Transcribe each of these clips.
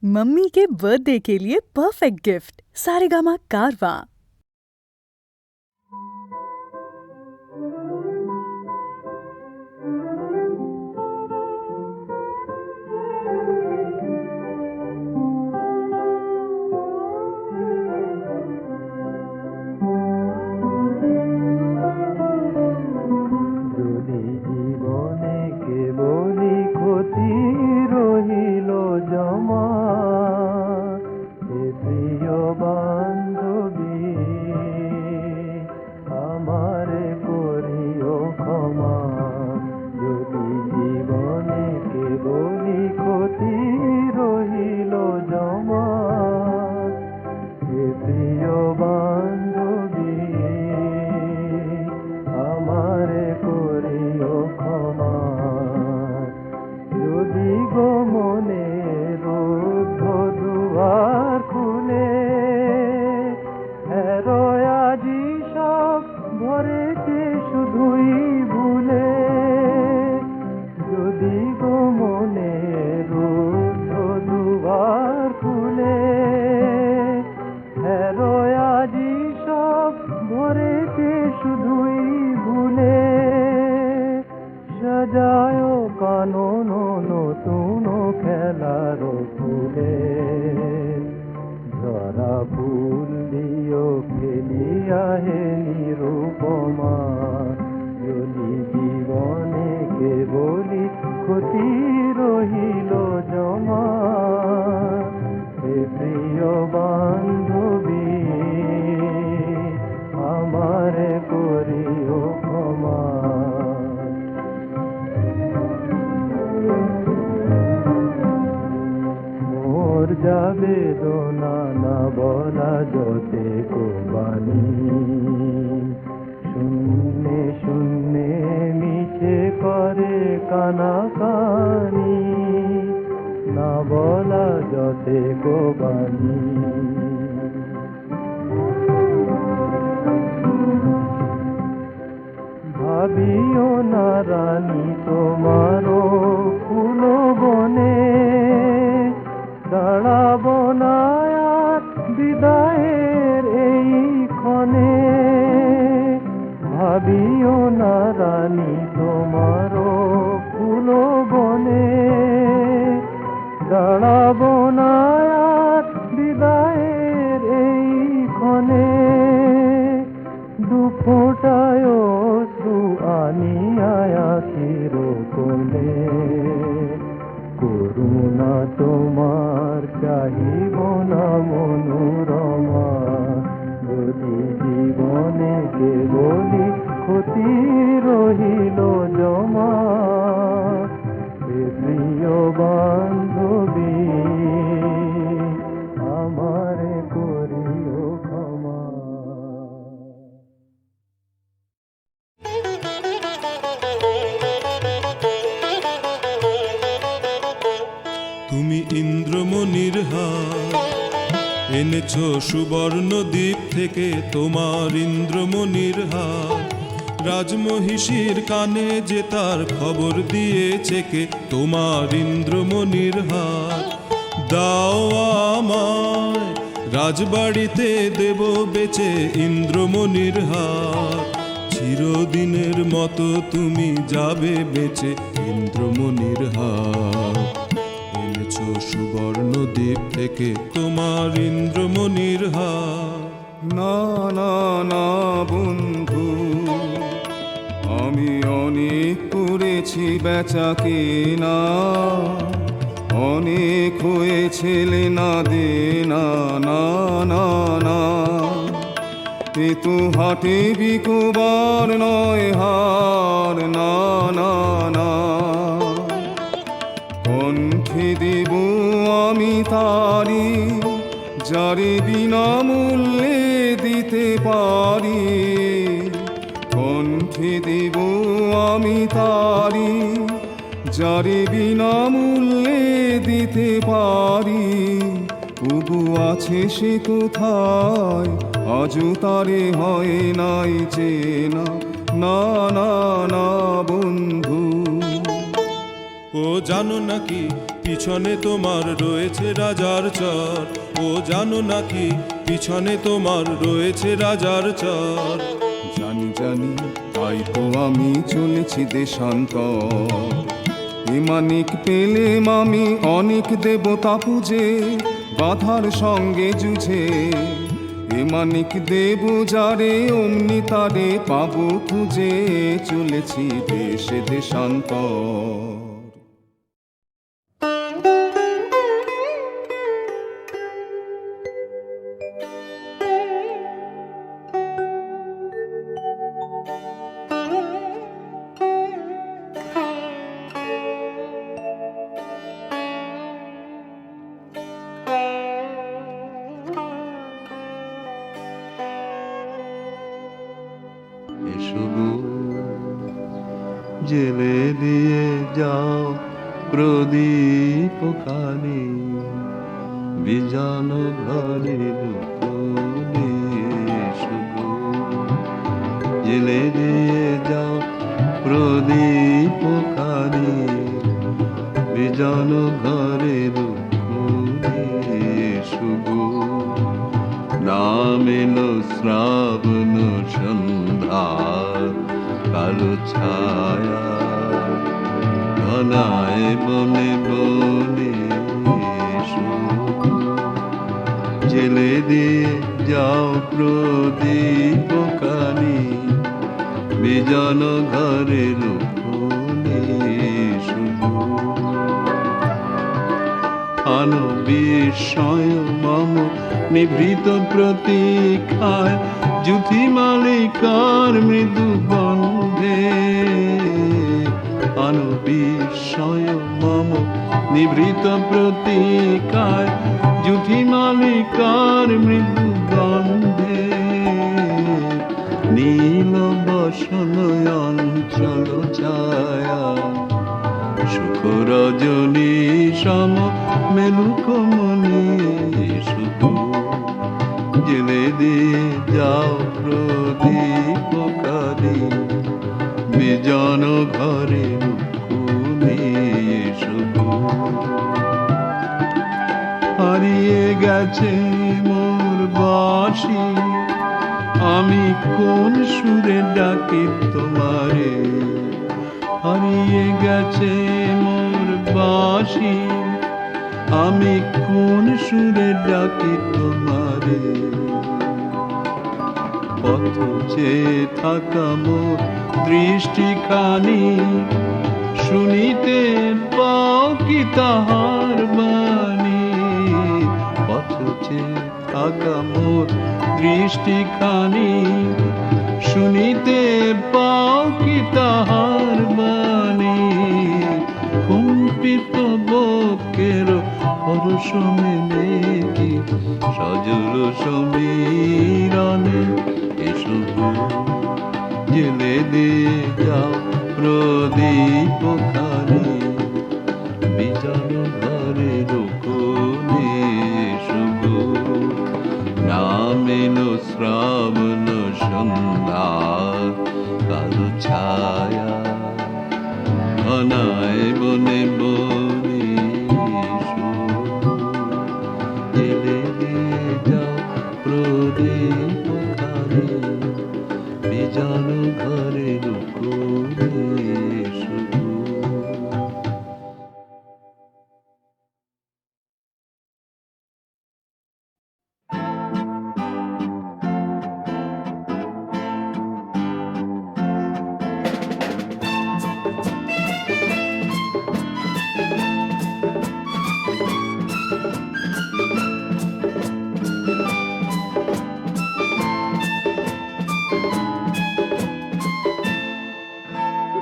Mummy के birthday के लिए परफेक्ट गिफ्ट सारेगामा कारवां। যদি জীবনে কেবলি ক্ষতি রহিল জমা, এ প্রিয় বান্ধবী আমারে করিও ক্ষমা। যদি জীবনে কেবলি ক্ষতি রহিল জমা, এ প্রিয় বান্ধবী আমারে করিও ক্ষমা। যদি গো মনে রুদ্ধ দুয়ার খুলে, আজি সব ভরেছে শুধুই ভুলে। যদি গো মনে রুদ্ধ দুয়ার খুলে, আজি সব ভরেছে শুধুই ভুলে। সাজায় কানন নতুন খেলার ফুলে, ঝরা ফুল দিও ফেলিয়া হে নিরুপমা। যদি জীবনে কেবলি ক্ষতি রহিল জমা, হে প্রিয় বান্ধবী আমারে করিও ক্ষমা। মোর যাবে দোনা না বলা যতে কোবানি, শূন্যে শূন্যে মিছে করে কানাকানি, না বলা যতে কোবানি। ভাবিও না রানী তোমারও ফুল বনে, দাঁড়াবো না আর বিদায়ের এই ক্ষণে। ভাবিও না রানী তোমারও ফুল বনে, দাঁড়াবো না আর বিদায়ের এই ক্ষণে। দুফোঁটায় অশ্রু আনিয়া আখির কোলে, করুণা তোমার চাহিব না মনোরমা। যদি জীবনে কেবলি ক্ষতি রহিল জমা, হে প্রিয় বান্ধবী আমারে করিও ক্ষমা। তুমি ইন্দ্রমণির হার এনেছ সুবর্ণ দ্বীপ থেকে, তোমার ইন্দ্রমণির হার রাজমহিষীর কানে যে তার খবর দিয়েছে কে, তোমার ইন্দ্রমণির হার দাও আমায়, রাজবাড়িতে দেব বেচে ইন্দ্রমণির হার। চিরদিনের মতো তুমি যাবে বেচে ইন্দ্রমণির হার। এনেছো সুবর্ণ দ্বীপ থেকে তোমার ইন্দ্রমণির হার। না না না বন্ধু, আমি অনেক করেছি বেচা কেনা, অনেক হয়েছে লেনা দেনা। না না না, এ তো হাটে বিকোবার নয় হার। না না না, কণ্ঠে দেব আমি তারি, যারে বিনামূল্যে দিতে পারি। কণ্ঠে দেব আমি তারি, যারে বিনামূল্যে দিতে পারি। তবু আছে সে কোথায়, আজও তারে হয় নাই চেনা। না না না বন্ধু, ও জানো নাকি পিছনে তোমার রয়েছে রাজার চর। ও জানো নাকি পিছনে তোমার রয়েছে রাজার চর। জানি জানি, তাই তো আমি চলেছি দেশান্তর। এ মানিক পেলেম আমি অনেক দেবতা পূজে, বাধার সঙ্গে যুঝে। এ মানিক দেব যারে অমনি তারে পাবো খুঁজে, চলেছি দেশে দেশান্তর। এসো গো, জেলে দিয়ে যাও প্রদীপ খানি, বিজানো ঘরের কোণে। এসো গো, জেলে দিয়ে যাও প্রদীপ খানি, বিজানো ঘরের কোণে। এসো গো, নাম এলো শ্রাবণ সন্ধ্যা, কালো ছায়া ঘনায় বনে বনে। এসো গো, জেলে দিয়ে যাও প্রদীপ খানি, বিজন ঘরের কোণে। এসো গো, আনো বিস্ময় মম নিভৃত প্রতীক্ষায়, যুথি মালিকার মৃদু বন্ধে। আনো বিস্ময় মম নিভৃত প্রতীক্ষায়, যুথি মালিকার মৃদু গন্ধে। নীল বসন অঞ্চল ছায়া, সুখ রজনী সম মেলুক মনে। এসো গো, জেলে দিয়ে যাও প্রদীপ খানি, বিজন ঘরের কোণে। এসো গো, হারিয়ে গেছে মোর বাঁশি, আমি কোন সুরে ডাকি তোমারে। হারিয়ে গেছে মোর বাঁশি, আমি কোন সুরে ডাকি তোমারে। পথ চেয়ে থাকা মোর দৃষ্টিখানি, শুনিতে পাও কি তাহার বাণী। পথ চেয়ে থাকা মোর দৃষ্টিখানি, শুনিতে পাও কি তাহার বাণী। কম্পিত বকের হর্ষ মেলে কি সজল সমীরণে। এসো গো, জেলে দিয়ে যাও প্রদীপ খানি, বিজন ঘরের কোণে। এসো গো, নাম এলো শ্রাবণ সন্ধ্যা, কালো ছায়া ঘনায় বনে বনে। এসো গো, জেলে দিয়ে যাও প্রদীপ খানি, বিজন ঘরের কোণে। এসো গো।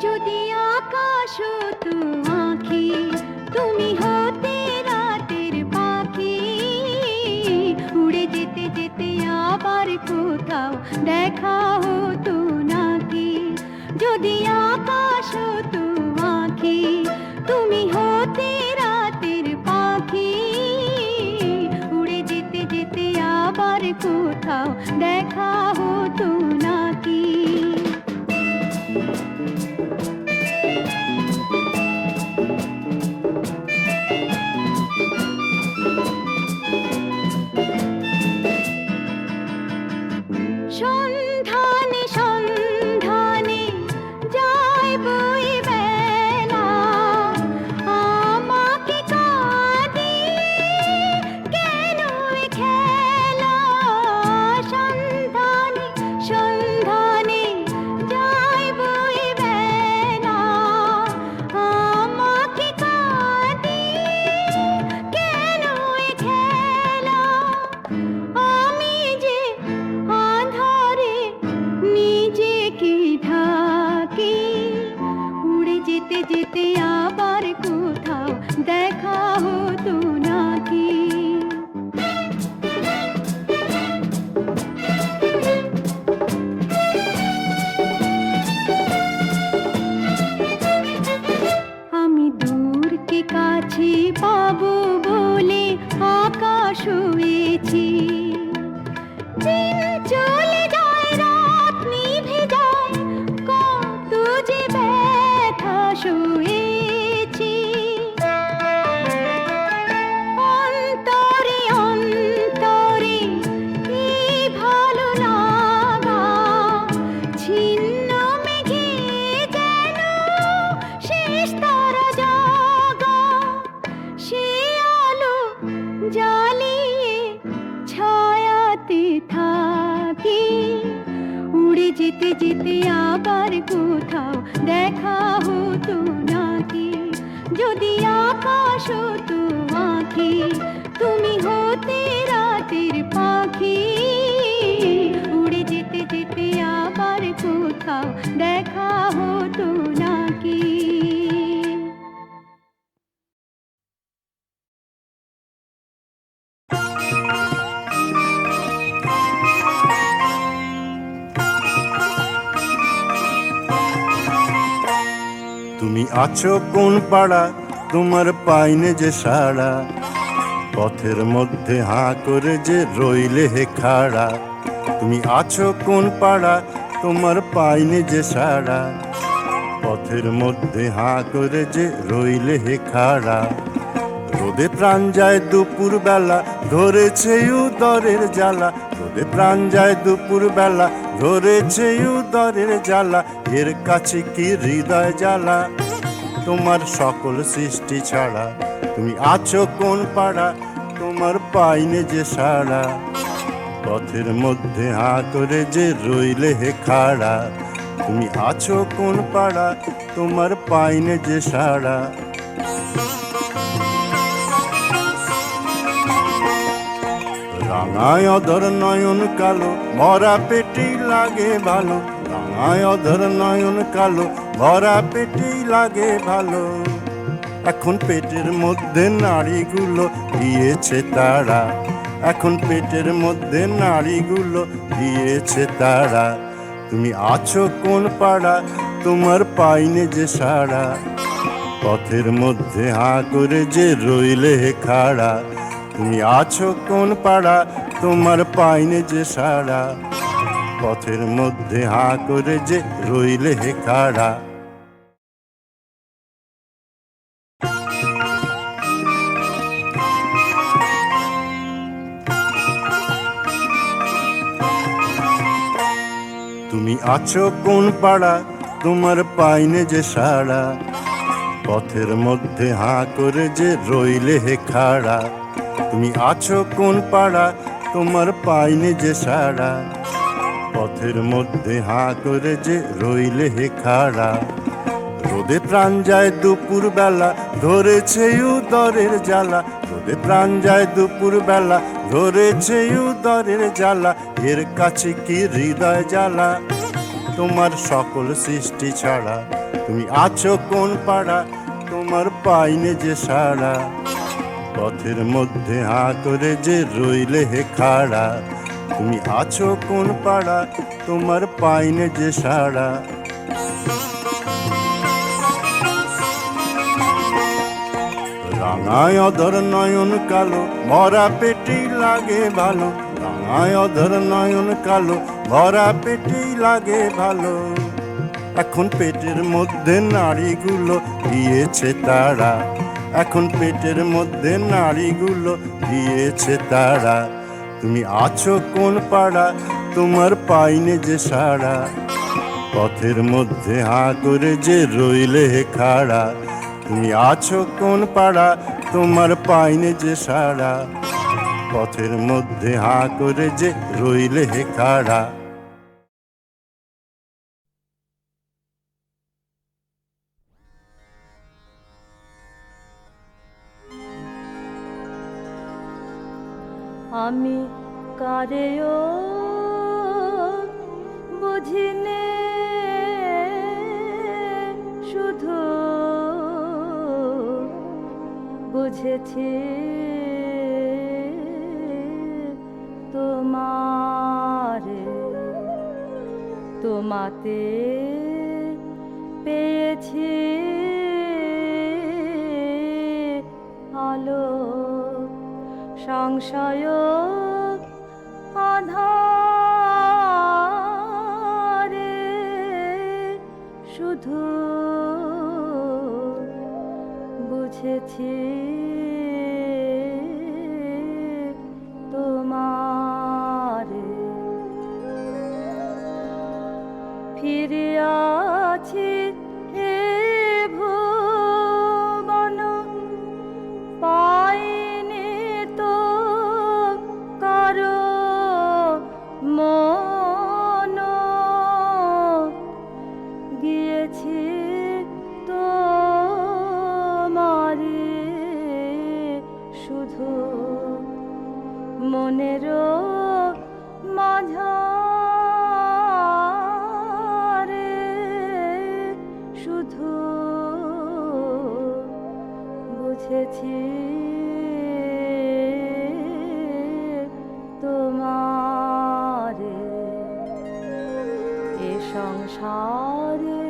যদি আকাশ হতো আঁখি, তুমি হতে রাতের পাখি, উড়ে যেতে যেতে আবার কোথাও দেখা হতো নাকি। যদি আকাশ হতো আঁখি, তুমি হতে রাতের পাখি, উড়ে যেতে যেতে আবার কোথাও দেখা হতো নাকি। শুয়েছি। দিন চলে যায়, রাত নিভে যায়, কত যে ব্যথা শুয়েছি। অন্তরে অন্তরে এই ভালো লাগা, ছিন্ন মেঘে যেন শেষ তারা জাগা। সে আলো জ্বালিয়ে ছায়াতে থাকি, উড়ে যেতে যেতে আবার কোথাও দেখা হতো নাকি। যদি আকাশ হতো আঁখি, তুমি হতে রাতের পাখি, উড়ে যেতে যেতে আবার কোথাও দেখা হতো নাকি। তুমি আছো কোন পাড়া, তোমার পাইনে যে সাড়া, পথের মধ্যে হাঁ করে যে রইলে হে খাড়া। তুমি আছো কোন পাড়া, তোমার পাইনে যে সাড়া, পথের মধ্যে হাঁ করে যে রইলে হে খাড়া। রোদে প্রাণ যায় দুপুর বেলা, ধরেছে উদরের জ্বালা। রোদে প্রাণ যায় দুপুর বেলা, ধরেছে উদরের জ্বালা। এর কাছে কি হৃদয় জ্বালা, তোমার সকল সৃষ্টি ছাড়া। তুমি আছো কোন পাড়া, তোমার পাইনে যে সাড়া, পথের মধ্যে হাঁ করে যে রইলে হে খাড়া। তুমি আছো কোন পাড়া, তোমার পাইনে যে সাড়া। রাঙায় অধর নয়ন কালো, ভরা পেটেই লাগে ভালো। রাঙায় অধর নয়ন কালো, ভরা পেটেই লাগে ভালো। এখন পেটের মধ্যে নাড়িগুলো দিয়েছে তারা, এখন পেটের মধ্যে নাড়িগুলো দিয়েছে তারা। তুমি আছো কোন পাড়া, তোমার পাইনে যে সাড়া, পথের মধ্যে হাঁ করে যে রইলে হে খাড়া। তুমি আছো কোন পাড়া, তোমার পাইনে যে সাড়া, পথের মধ্যে হাঁ করে যে রইলে হে খাড়া। তুমি আছো কোন পাড়া, তোমার পাইনে যে সাড়া, পথের মধ্যে হাঁ করে যে রইলে হে খাড়া। তুমি আছো কোন পাড়া, তোমার পাইনে যে সাড়া, পথের মধ্যে হাঁ করে যে রইলে হে খাড়া। রোদে প্রাণ যায় দুপুর বেলা, ধরেছে উদরের জ্বালা। রোদে প্রাণ যায় দুপুর বেলা, ধরেছে উদরের জ্বালা। এর কাছে কি হৃদয় জ্বালা, তোমার সকল সৃষ্টি ছাড়া। তুমি আছো কোন পাড়া, তোমার পাইনে যে সাড়া, পথের মধ্যে হাঁ করে যে রইলে হে খাড়া। তুমি আছো কোন পাড়া, তোমার পাইনে যে সাড়া। রাঙায় অধর নয়ন কালো, ভরা পেটেই লাগে ভালো। রাঙায় অধর নয়ন কালো, ভরা পেটেই লাগে ভালো। এখন পেটের মধ্যে নাড়িগুলো দিয়েছে তারা, এখন পেটের মধ্যে নাড়িগুলো দিয়েছে তারা। তুমি আছো কোন পাড়া, তোমার পাইনে যে সাড়া, পথের মধ্যে হাঁ করে যে রইলে হে খাড়া। তুমি আছো কোন পাড়া, তোমার পাইনে যে সাড়া, পথের মধ্যে হাঁ করে যে রইলে হে খাড়া। আমি কারেও বুঝিনে, শুধু বুঝেছি তোমারে, তোমাতে পেয়েছি আলো, সংশয় আধারে শুধু বুঝেছি তোমারে ফিরে আছি হে ভুবন পাইনি তো কারো মন গিয়েছি তোমারে শুধু মনেরও মাঝারে শুধু বুঝেছি তোমারে এ সংসারে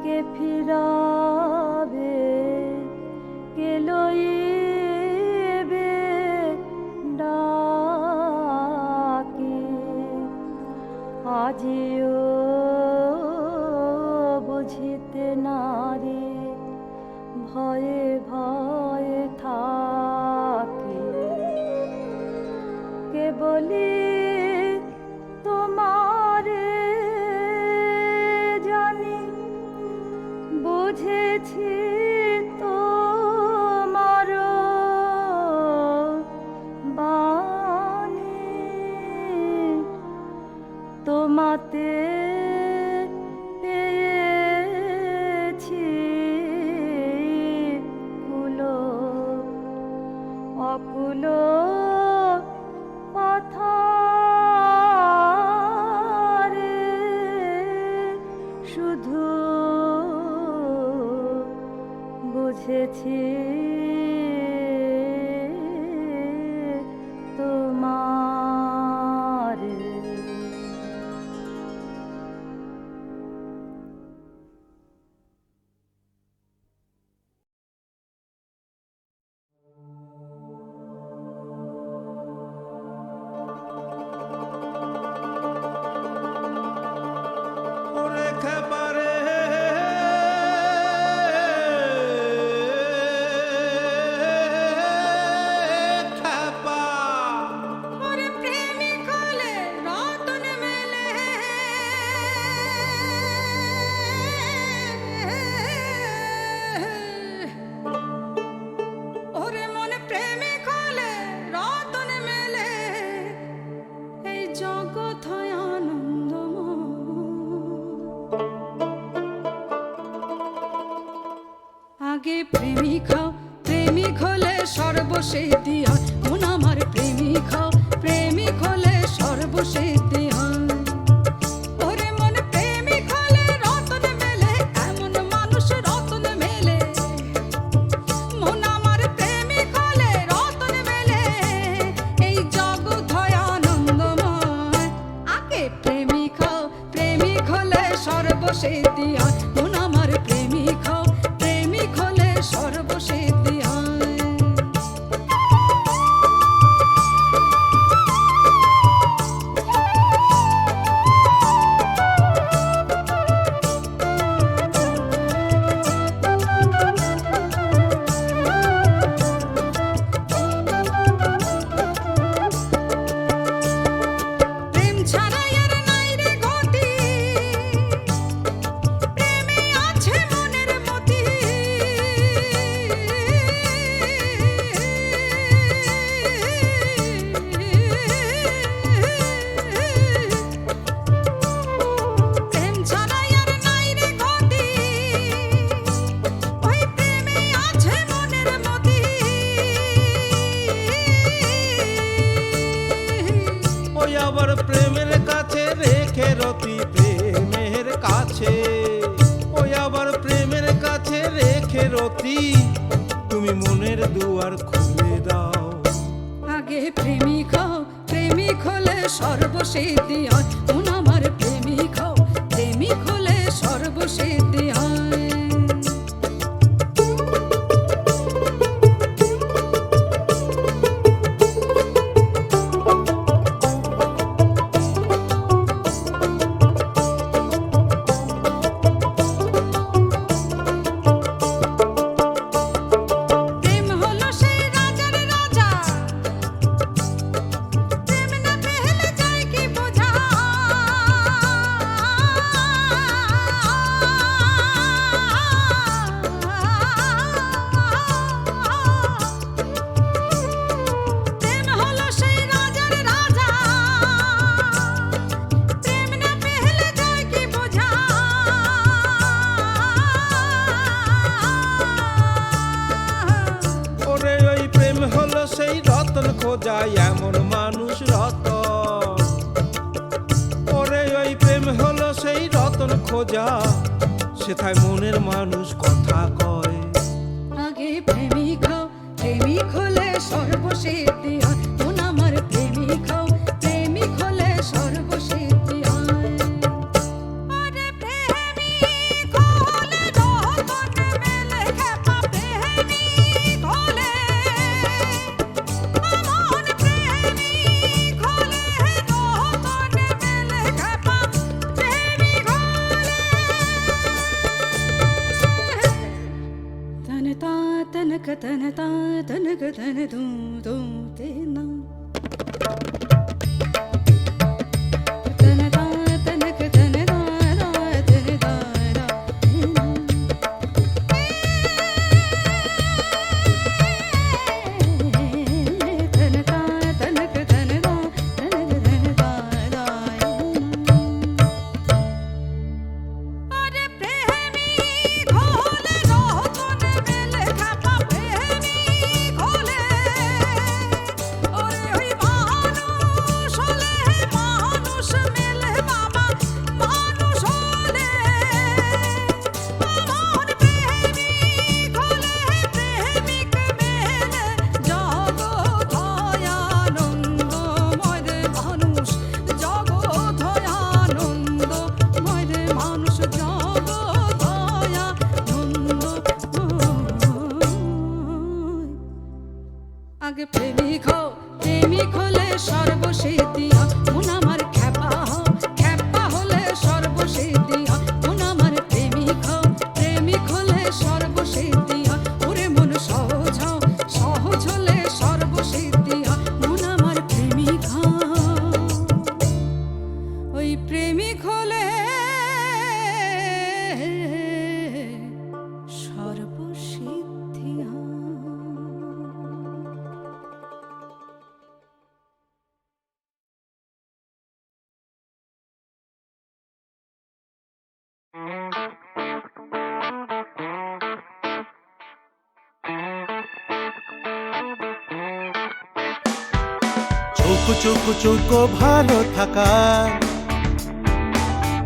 কে ফিরাবে কে লইবে ডাকি আজিও বুঝিতে নারে ভয়ে ভয়ে থাকি কেবলি তোমারে জানি বুঝেছি তোমার বাণী তোমাতে পেয়েছি কুলো অকুলো পথারে শুধু বুঝেছি তোমারে ওরে খেপারে খেপা ওরে প্রেমিক হলে রতন মেলে ওরে মনে প্রেমিক হলে রতন মেলে এই জগৎ হয় আনন্দময় আগে প্রেমিক হও প্রেমিক হলে সর্বসিদ্ধি হয় মন আমার প্রেমিক হও প্রেমিক হলে সর্বসিদ্ধি হয় ওরে মন প্রেমিক হলে রতন মেলে এমন মানুষ রতন মেলে মন আমার প্রেমিক হলে রতন মেলে এই জগৎ হয় আনন্দময় আগে প্রেমিক হও প্রেমিক হলে সর্বসিদ্ধি হয় মন আমার প্রেমিক হও প্রেমিক হলে সর্বসিদ্ধি হয় প্রেম ছাড়াই আর নাই রে গতি প্রেমে আছে মনের মতি প্রেম ছাড়াই আর নাই রে গতি ওই প্রেমে আছে মনের মতি ওই আবার প্রেমের কাছে রেখে রতি প্রেমের কাছে ওই আবার প্রেমের কাছে রেখে রতি তুমি মনের দুয়ার খুলে দাও আগে প্রেমিক হও প্রেমিক হলে সর্বসিদ্ধি হয় মন আমার প্রেমিক হও প্রেমিক হলে সর্বসিদ্ধি হয় রতন খোঁজায় এমন মানুষ রতন। ওরে ওই প্রেম হলো সেই রতন খোঁজা, সেথায় মনের মানুষ কথা কয়। আগে প্রেমিক হও, প্রেমিক হলে সর্বসিদ্ধি হয়। মন আমার প্রেমিক হও, প্রেমিক হলে সর্বসিদ্ধি হয়। আরে প্রেমিক হলে রতন মেলে খেপা, প্রেমিক হলে আমার প্রেমিক হলে রতন মেলে খেপা, প্রেমিক হলে তনতা তনক তনতা তনক তন দু দু তেনা তনতা তনক তনতা তনতা তনতা তনক তনতা আরে প্রেমিক হলে রতন মেলে খেপা, প্রেমিক হলে ওরে ওই মানুষ হলে মানুষ মেলে বাবা, মানুষ হলে আমার প্রেমিক হলে প্রেমিক মেলে জগৎ হয় আনন্দময় রে মানুষ, জগৎ হয় আনন্দময় রে মানুষ, জগৎ হয় আনন্দময়। আগে প্রেমিক হও, প্রেমিক হলে সর্বসিদ্ধি হয়। মন আমার খেপা হও, খেপা হলে সর্বসিদ্ধি হয়। মন আমার প্রেমিক হও, প্রেমিক হলে সর্বসিদ্ধি হয়। ওরে মন সহজ হও, সহজ হলে সর্বসিদ্ধি হয়। মন আমার প্রেমিক হও, ওই প্রেমিক হলে সর্বসিদ্ধি হয়। চৌকো চৌকো চৌকো ভালো থাকা,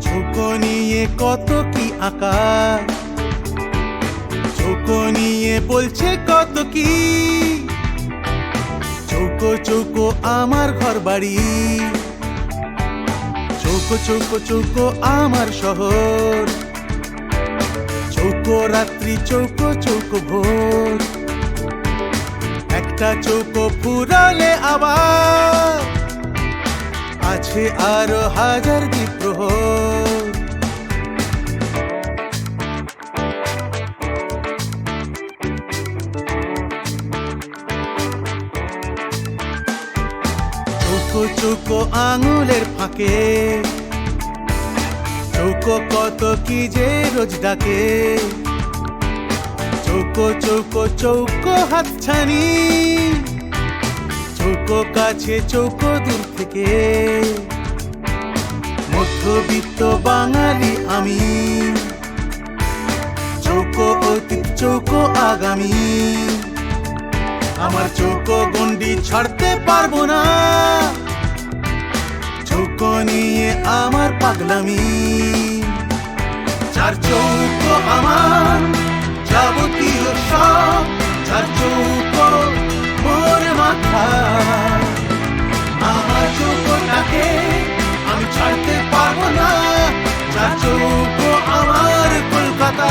চৌকো নিয়ে কত কি আঁকা, চৌকো নিয়ে বলছে কত কি। চৌকো চৌকো আমার ঘর বাড়ি, চৌকো চৌকো চৌকো আমার শহর, চৌকো রাত্রি চৌকো চৌকো ভোর। একটা চৌকো ফুরালে আবার আছে আরো হাজার দ্বীপ্রহর। চৌকো চৌকো আঙুলের ফাঁকে, চৌকো কত কি যে রোজ ডাকে। চৌকো চৌকো চৌকো হাতছানি, চৌকো কাছে চৌকো দূর থেকে। মধ্যবিত্ত বাঙালি আমি, চৌকো অতীত চৌকো আগামী। আমার চৌকো গণ্ডি ছাড়তে পারবো না, চৌকো নিয়ে আমার পাগলামি। চার চৌকো আমার যাবতীয় সব, চার চৌকো মোর মাথা। আমার চৌকোটাকে আমি ছাড়তে পারবো না, চার চৌকো আমার কলকাতা।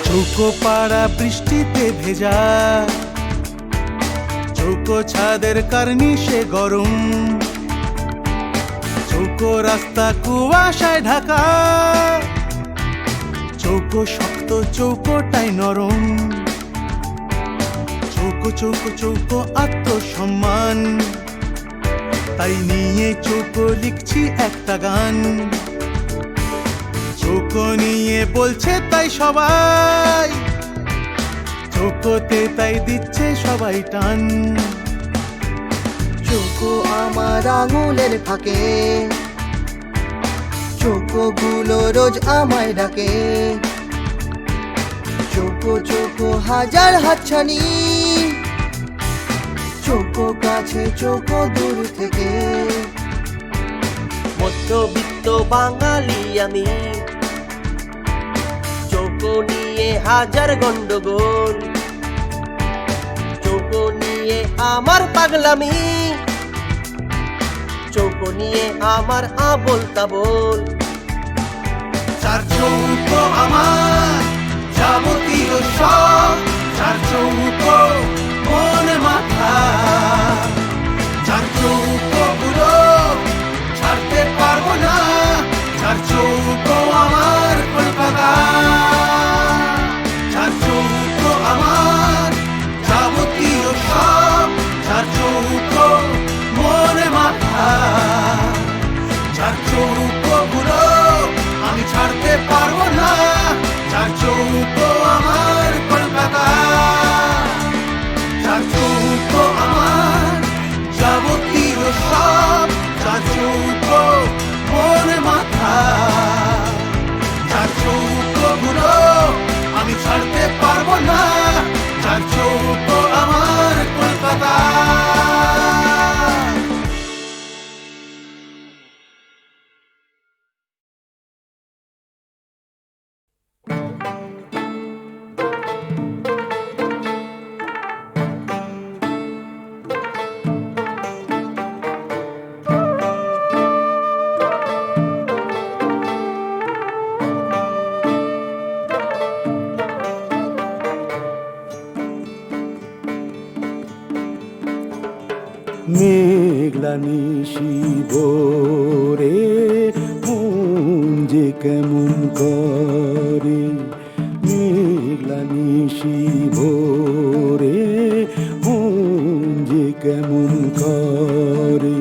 চৌকো পাড়া বৃষ্টিতে ভেজা, চৌকো ছাদের কার্নিশে গরম, চৌকো রাস্তা কুয়াশায় ঢাকা। চৌকো শক্ত চৌকোটাই নরম, চৌকো চৌকো চৌকো আত্মসম্মান। তাই নিয়ে চৌকো লিখছি একটা গান। চোখো নিয়ে বলছে তাই সবাই, চোখোতে তাই দিচ্ছে সবাই টান। চোখো আমার আঙুলের ফাঁকে, চোখগুলো রোজ আমায় ডাকে। চোখো চোখো হাজার হাতছানি, চোখো কাছে চোখো দূর থেকে। মধ্যবিত্ত বাঙালি আমি, চোখো নিয়ে হাজার গন্ডগোল। চোখো নিয়ে আমার পাগলামি, চোখো নিয়ে আমার আবোল তাবোল। চার চৌকো আমার যাবতীয় সব, চার চৌকো মন মাথা। চার চৌকো গুলো ছাড়তে পারবো না, চার চৌকো আমার কলকাতা। চার চৌকো আমার যাবতীয় সব, চার চৌকো মন মাথা। চার চৌকো গুলো আমি ছাড়তে পারবো না, চার চৌকো আমার কলকাতা। চার চৌকো আমার যাবতীয় সব, চার চৌকো মন মাথা। চার চৌকো গুলো আমি ছাড়তে পারবো না, চার চৌকো আমার কলকাতা। মেঘলা নিশি ভোরে মন যে কেমন করে, মেঘলা নিশি ভোরে মন যে কেমন করে।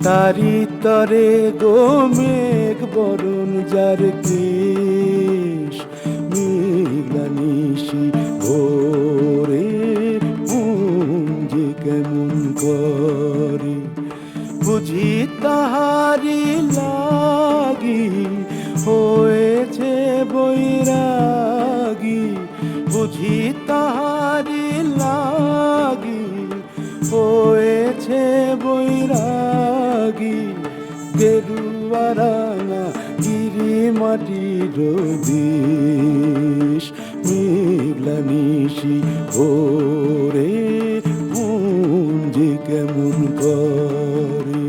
তারি তরে গো মেঘ বরণ যার কেশ, মেঘলা নিশি ভোরে মন যে কেমন করে। বুঝি তাহারি লাগি হয়েছে বৈরাগী, বুঝি তাহারি লাগি হয়েছে বৈরাগী। গেরুয়া রাঙা গিরি মাটির দেশ, মেঘলা নিশি ভোরে মন যে কেমন করে।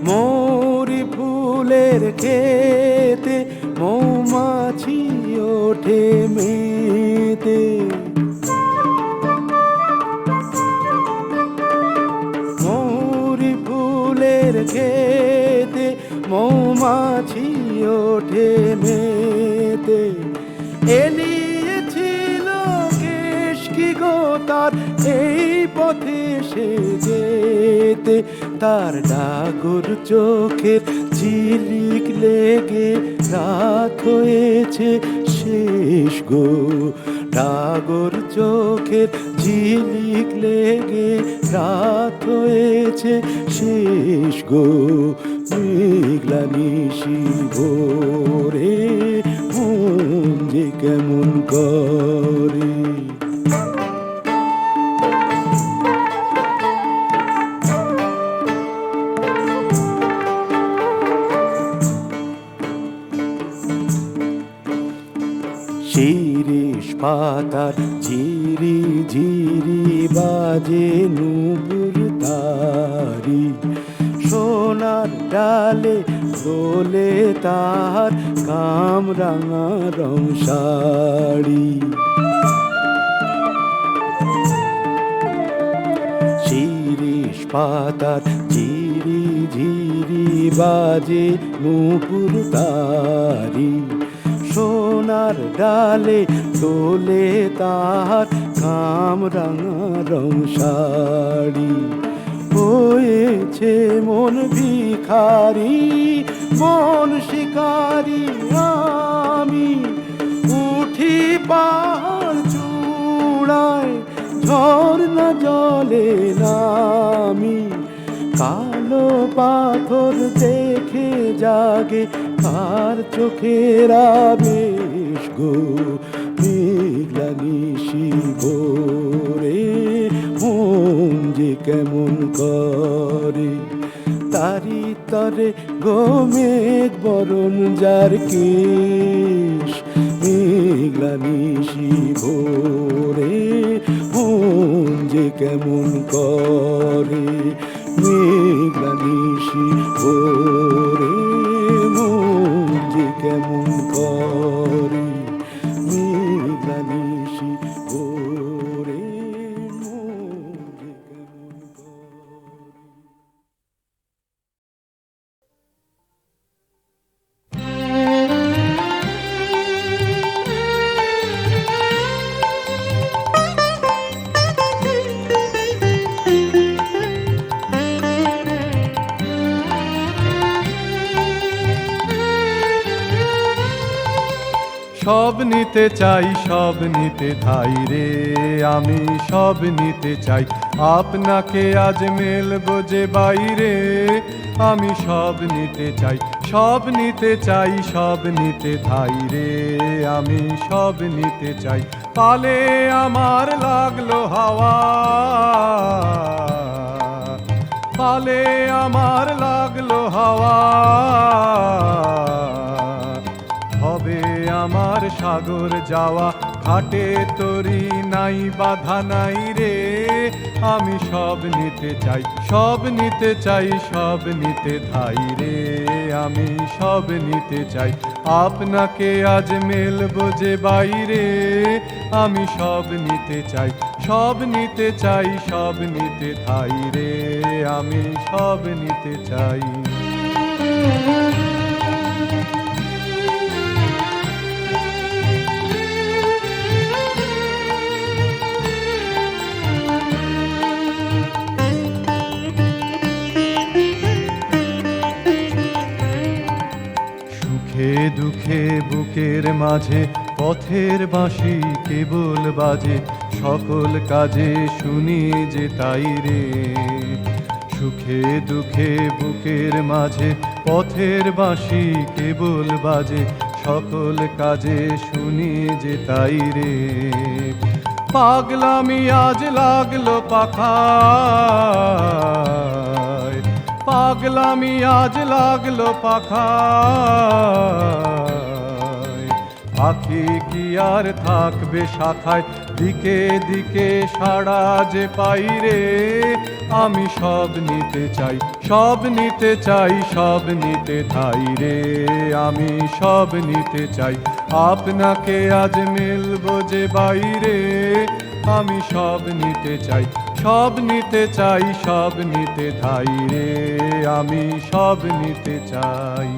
মৌরি ফুলের খেতে মৌমাছি ওঠে মেতে, মৌরি ফুলের খেতে মৌমাছি ওঠে মেতে। এলিয়েছিল কেশ কি গো তার এই পথে সে যেতে, তার ডাগর চোখের ঝিলিক লেগে রাত হয়েছে শেষ গো। ডাগর চোখের ঝিলিক লেগে রাত হয়েছে শেষ গো। মেঘলা নিশি ভোরে মন যে কেমন করে। শিরিষ পাতার ঝিরি ঝিরি বাজে নুপুর তারি, সোনার ডালে দোলে তার কামরাঙা রং শাড়ি। শিরিষ পাতার ঝিরি ঝিরি বাজে নুপুর তারি, সোনার ডালে তোলে তার কামরাঙা রং শাড়ি। হয়েছে মন ভিখারি, মন শিকারি আমি, উঠি পাহাড় চূড়ায়, ঝর্ণা জলে নামি। কালো পাথর দেখে জাগে আর চোখের আবেশ গো, মেঘলা নিশি ভোরে মন যে কেমন করে। তারি তরে গো মেঘ বরণ যার কেশ, মেঘলা নিশি ভোরে মন যে কেমন করে। মেঘলা নিশি ভোরে মন যে কেমন করে। মেঘলা নিশি ভোরে মন যে কেমন করে। সব নিতে চাই, সব নিতে ধাই রে, আমি সব নিতে চাই। আপনাকে আজ মেলবো যে বাইরে, আমি সব নিতে চাই, সব নিতে চাই, সব নিতে ধাই রে, আমি সব নিতে চাই। পালে আমার লাগলো হাওয়া, পালে আমার লাগলো হাওয়া, হবে আমার সাগর যাওয়া। ঘাটে তরি নাই বাধা নাই রে, আমি সব নিতে চাই, সব নিতে চাই, সব নিতে ধাই রে, আমি সব নিতে চাই। আপনাকে আজ মেলবো যে বাইরে, আমি সব নিতে চাই, সব নিতে চাই, সব নিতে ধাই রে, আমি সব নিতে চাই। সুখে দুঃখে বুকের মাঝে পথের বাঁশি কেবল বাজে, সকল কাজে শুনি যে তাই রে। সুখে দুঃখে বুকের মাঝে পথের বাঁশি কেবল বাজে, সকল কাজে শুনি যে তাই রে। পাগলামি আজ লাগলো পাখায়, পাগলামি আজ লাগলো পাখায়। পাখি কি আর থাকবে শাখায়, দিকে দিকে সাড়া যে পাই রে, আমি সব নিতে চাই, সব নিতে চাই, সব নিতে ধাই রে, আমি সব নিতে চাই। আপনাকে আজ মেলবো যে বাইরে, আমি সব নিতে চাই, সব নিতে চাই, সব নিতে ধাই রে, আমি সব নিতে চাই।